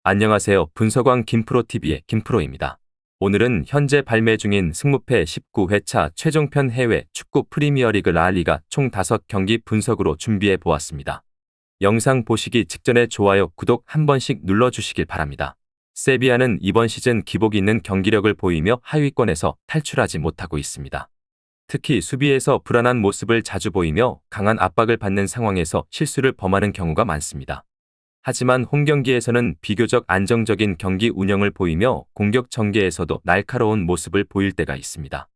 안녕하세요. 분석왕 김프로TV의 김프로입니다. 오늘은 현재 발매 중인 승무패 19회차 최종편 해외 축구 프리미어리그 라리가 총 5경기 분석으로 준비해 보았습니다. 영상 보시기 직전에 좋아요, 구독 한 번씩 눌러주시길 바랍니다. 세비야는 이번 시즌 기복 있는 경기력을 보이며 하위권에서 탈출하지 못하고 있습니다. 특히 수비에서 불안한 모습을 자주 보이며 강한 압박을 받는 상황에서 실수를 범하는 경우가 많습니다. 하지만 홈경기에서는 비교적 안정적인 경기 운영을 보이며 공격 전개에서도 날카로운 모습을 보일 때가 있습니다.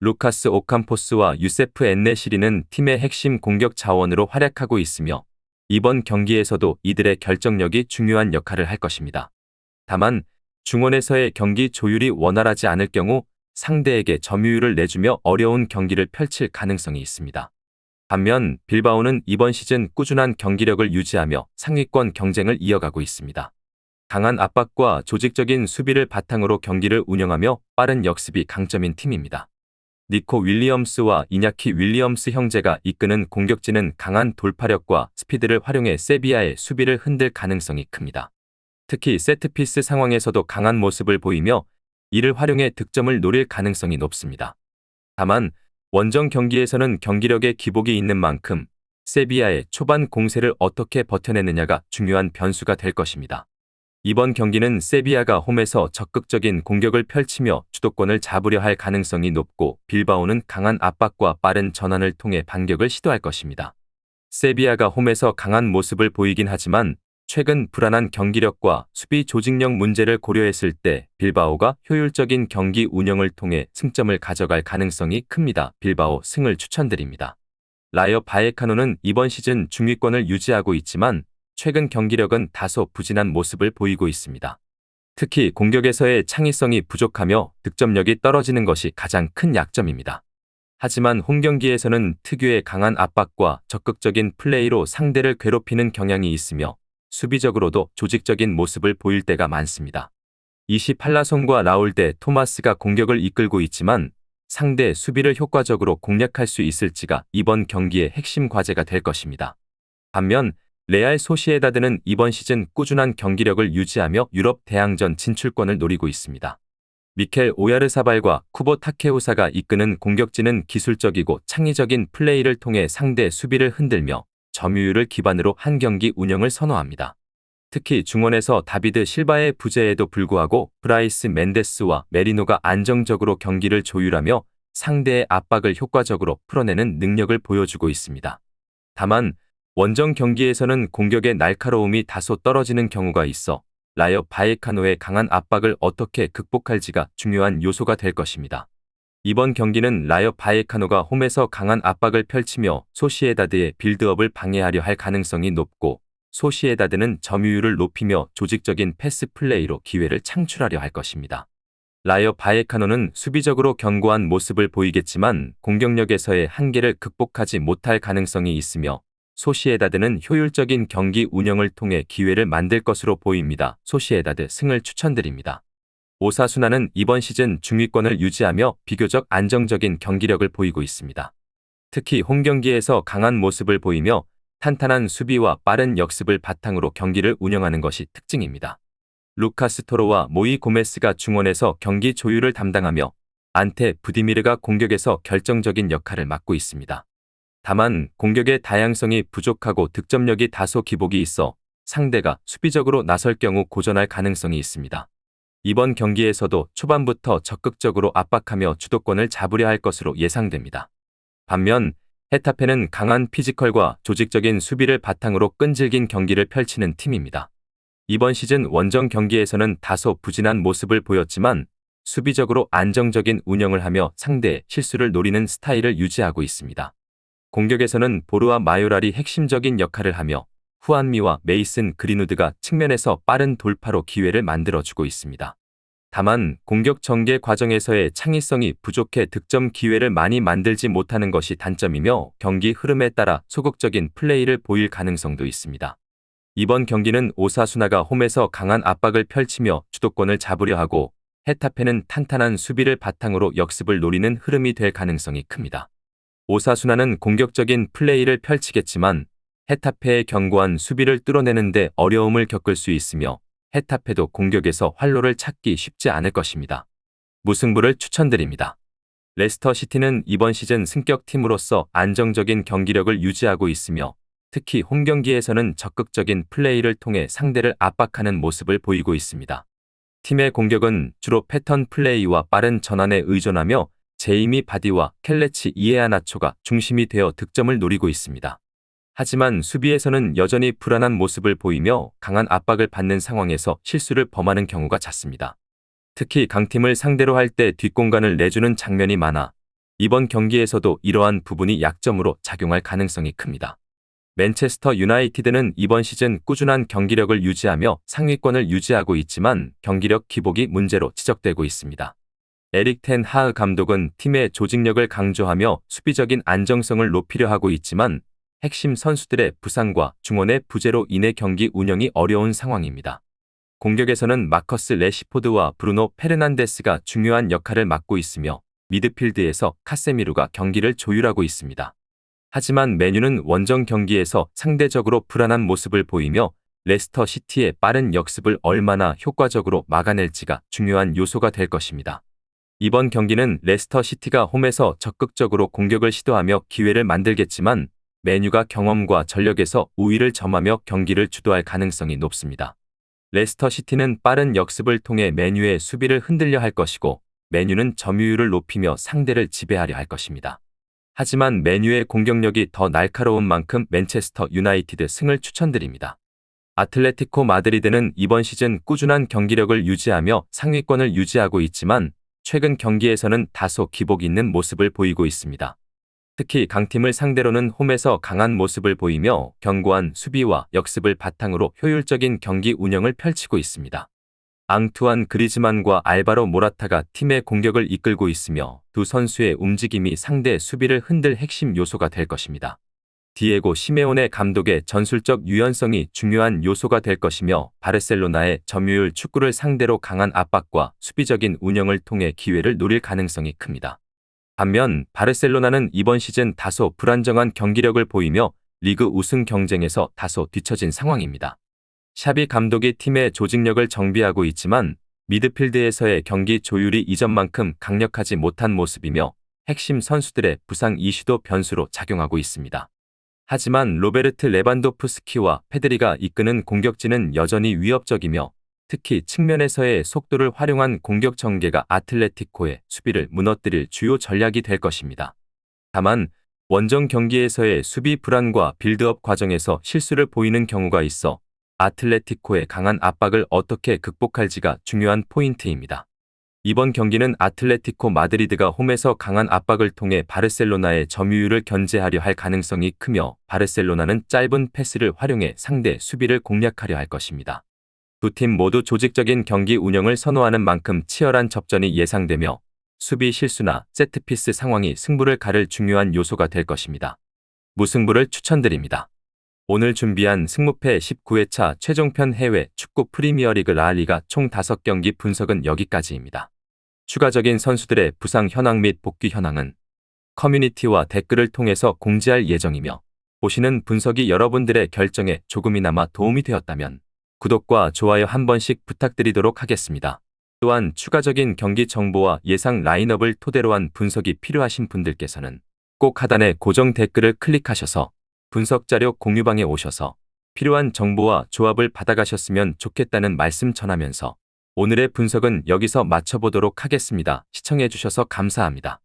루카스 오캄포스와 유세프 엔네시리는 팀의 핵심 공격 자원으로 활약하고 있으며 이번 경기에서도 이들의 결정력이 중요한 역할을 할 것입니다. 다만 중원에서의 경기 조율이 원활하지 않을 경우 상대에게 점유율을 내주며 어려운 경기를 펼칠 가능성이 있습니다. 반면 빌바오는 이번 시즌 꾸준한 경기력을 유지하며 상위권 경쟁을 이어가고 있습니다. 강한 압박과 조직적인 수비를 바탕으로 경기를 운영하며 빠른 역습이 강점인 팀입니다. 니코 윌리엄스와 이냐키 윌리엄스 형제가 이끄는 공격진은 강한 돌파력과 스피드를 활용해 세비야의 수비를 흔들 가능성이 큽니다. 특히 세트피스 상황에서도 강한 모습을 보이며 이를 활용해 득점을 노릴 가능성이 높습니다. 다만 원정 경기에서는 경기력에 기복이 있는 만큼 세비야의 초반 공세를 어떻게 버텨내느냐가 중요한 변수가 될 것입니다. 이번 경기는 세비야가 홈에서 적극적인 공격을 펼치며 주도권을 잡으려 할 가능성이 높고 빌바오는 강한 압박과 빠른 전환을 통해 반격을 시도할 것입니다. 세비야가 홈에서 강한 모습을 보이긴 하지만 최근 불안한 경기력과 수비 조직력 문제를 고려했을 때 빌바오가 효율적인 경기 운영을 통해 승점을 가져갈 가능성이 큽니다. 빌바오 승을 추천드립니다. 라요 바에카노는 이번 시즌 중위권을 유지하고 있지만 최근 경기력은 다소 부진한 모습을 보이고 있습니다. 특히 공격에서의 창의성이 부족하며 득점력이 떨어지는 것이 가장 큰 약점입니다. 하지만 홈경기에서는 특유의 강한 압박과 적극적인 플레이로 상대를 괴롭히는 경향이 있으며 수비적으로도 조직적인 모습을 보일 때가 많습니다. 28라손과 라울 대 토마스가 공격을 이끌고 있지만 상대 수비를 효과적으로 공략할 수 있을지가 이번 경기의 핵심 과제가 될 것입니다. 반면 레알 소시에다드는 이번 시즌 꾸준한 경기력을 유지하며 유럽 대항전 진출권을 노리고 있습니다. 미켈 오야르사발과 쿠보 타케우사가 이끄는 공격진은 기술적이고 창의적인 플레이를 통해 상대 수비를 흔들며 점유율을 기반으로 한 경기 운영을 선호합니다. 특히 중원에서 다비드 실바의 부재에도 불구하고 브라이스 멘데스와 메리노가 안정적으로 경기를 조율하며 상대의 압박을 효과적으로 풀어내는 능력을 보여주고 있습니다. 다만 원정 경기에서는 공격의 날카로움이 다소 떨어지는 경우가 있어 라요 바에카노의 강한 압박을 어떻게 극복할지가 중요한 요소가 될 것입니다. 이번 경기는 라요 바에카노가 홈에서 강한 압박을 펼치며 소시에다드의 빌드업을 방해하려 할 가능성이 높고 소시에다드는 점유율을 높이며 조직적인 패스 플레이로 기회를 창출하려 할 것입니다. 라요 바에카노는 수비적으로 견고한 모습을 보이겠지만 공격력에서의 한계를 극복하지 못할 가능성이 있으며 소시에다드는 효율적인 경기 운영을 통해 기회를 만들 것으로 보입니다. 소시에다드 승을 추천드립니다. 오사수나는 이번 시즌 중위권을 유지하며 비교적 안정적인 경기력을 보이고 있습니다. 특히 홈경기에서 강한 모습을 보이며 탄탄한 수비와 빠른 역습을 바탕으로 경기를 운영하는 것이 특징입니다. 루카스 토로와 모이 고메스가 중원에서 경기 조율을 담당하며 안테 부디미르가 공격에서 결정적인 역할을 맡고 있습니다. 다만 공격의 다양성이 부족하고 득점력이 다소 기복이 있어 상대가 수비적으로 나설 경우 고전할 가능성이 있습니다. 이번 경기에서도 초반부터 적극적으로 압박하며 주도권을 잡으려 할 것으로 예상됩니다. 반면 헤타페는 강한 피지컬과 조직적인 수비를 바탕으로 끈질긴 경기를 펼치는 팀입니다. 이번 시즌 원정 경기에서는 다소 부진한 모습을 보였지만 수비적으로 안정적인 운영을 하며 상대의 실수를 노리는 스타일을 유지하고 있습니다. 공격에서는 보르와 마요랄이 핵심적인 역할을 하며 후안미와 메이슨 그린우드가 측면에서 빠른 돌파로 기회를 만들어주고 있습니다. 다만 공격 전개 과정에서의 창의성이 부족해 득점 기회를 많이 만들지 못하는 것이 단점이며 경기 흐름에 따라 소극적인 플레이를 보일 가능성도 있습니다. 이번 경기는 오사수나가 홈에서 강한 압박을 펼치며 주도권을 잡으려 하고 헤타페는 탄탄한 수비를 바탕으로 역습을 노리는 흐름이 될 가능성이 큽니다. 오사수나는 공격적인 플레이를 펼치겠지만 헤타페의 견고한 수비를 뚫어내는데 어려움을 겪을 수 있으며 헤타페도 공격에서 활로를 찾기 쉽지 않을 것입니다. 무승부를 추천드립니다. 레스터 시티는 이번 시즌 승격팀으로서 안정적인 경기력을 유지하고 있으며 특히 홈 경기에서는 적극적인 플레이를 통해 상대를 압박하는 모습을 보이고 있습니다. 팀의 공격은 주로 패턴 플레이와 빠른 전환에 의존하며 제이미 바디와 켈레치 이에아나초가 중심이 되어 득점을 노리고 있습니다. 하지만 수비에서는 여전히 불안한 모습을 보이며 강한 압박을 받는 상황에서 실수를 범하는 경우가 잦습니다. 특히 강팀을 상대로 할 때 뒷공간을 내주는 장면이 많아 이번 경기에서도 이러한 부분이 약점으로 작용할 가능성이 큽니다. 맨체스터 유나이티드는 이번 시즌 꾸준한 경기력을 유지하며 상위권을 유지하고 있지만 경기력 기복이 문제로 지적되고 있습니다. 에릭 텐 하흐 감독은 팀의 조직력을 강조하며 수비적인 안정성을 높이려 하고 있지만 핵심 선수들의 부상과 중원의 부재로 인해 경기 운영이 어려운 상황입니다. 공격에서는 마커스 레시포드와 브루노 페르난데스가 중요한 역할을 맡고 있으며 미드필드에서 카세미루가 경기를 조율하고 있습니다. 하지만 맨유는 원정 경기에서 상대적으로 불안한 모습을 보이며 레스터 시티의 빠른 역습을 얼마나 효과적으로 막아낼지가 중요한 요소가 될 것입니다. 이번 경기는 레스터 시티가 홈에서 적극적으로 공격을 시도하며 기회를 만들겠지만 맨유가 경험과 전력에서 우위를 점하며 경기를 주도할 가능성이 높습니다. 레스터 시티는 빠른 역습을 통해 맨유의 수비를 흔들려 할 것이고 맨유는 점유율을 높이며 상대를 지배하려 할 것입니다. 하지만 맨유의 공격력이 더 날카로운 만큼 맨체스터 유나이티드 승을 추천드립니다. 아틀레티코 마드리드는 이번 시즌 꾸준한 경기력을 유지하며 상위권을 유지하고 있지만 최근 경기에서는 다소 기복 있는 모습을 보이고 있습니다. 특히 강팀을 상대로는 홈에서 강한 모습을 보이며 견고한 수비와 역습을 바탕으로 효율적인 경기 운영을 펼치고 있습니다. 앙투안 그리즈만과 알바로 모라타가 팀의 공격을 이끌고 있으며 두 선수의 움직임이 상대 수비를 흔들 핵심 요소가 될 것입니다. 디에고 시메오네 감독의 전술적 유연성이 중요한 요소가 될 것이며 바르셀로나의 점유율 축구를 상대로 강한 압박과 수비적인 운영을 통해 기회를 노릴 가능성이 큽니다. 반면 바르셀로나는 이번 시즌 다소 불안정한 경기력을 보이며 리그 우승 경쟁에서 다소 뒤처진 상황입니다. 샤비 감독이 팀의 조직력을 정비하고 있지만 미드필드에서의 경기 조율이 이전만큼 강력하지 못한 모습이며 핵심 선수들의 부상 이슈도 변수로 작용하고 있습니다. 하지만 로베르트 레반도프스키와 페드리가 이끄는 공격진은 여전히 위협적이며 특히 측면에서의 속도를 활용한 공격 전개가 아틀레티코의 수비를 무너뜨릴 주요 전략이 될 것입니다. 다만 원정 경기에서의 수비 불안과 빌드업 과정에서 실수를 보이는 경우가 있어 아틀레티코의 강한 압박을 어떻게 극복할지가 중요한 포인트입니다. 이번 경기는 아틀레티코 마드리드가 홈에서 강한 압박을 통해 바르셀로나의 점유율을 견제하려 할 가능성이 크며 바르셀로나는 짧은 패스를 활용해 상대 수비를 공략하려 할 것입니다. 두 팀 모두 조직적인 경기 운영을 선호하는 만큼 치열한 접전이 예상되며 수비 실수나 세트피스 상황이 승부를 가를 중요한 요소가 될 것입니다. 무승부를 추천드립니다. 오늘 준비한 승무패 19회차 최종편 해외 축구 프리미어리그 라리가 총 5경기 분석은 여기까지입니다. 추가적인 선수들의 부상 현황 및 복귀 현황은 커뮤니티와 댓글을 통해서 공지할 예정이며 보시는 분석이 여러분들의 결정에 조금이나마 도움이 되었다면 구독과 좋아요 한 번씩 부탁드리도록 하겠습니다. 또한 추가적인 경기 정보와 예상 라인업을 토대로 한 분석이 필요하신 분들께서는 꼭 하단의 고정 댓글을 클릭하셔서 분석 자료 공유방에 오셔서 필요한 정보와 조합을 받아가셨으면 좋겠다는 말씀 전하면서 오늘의 분석은 여기서 마쳐보도록 하겠습니다. 시청해주셔서 감사합니다.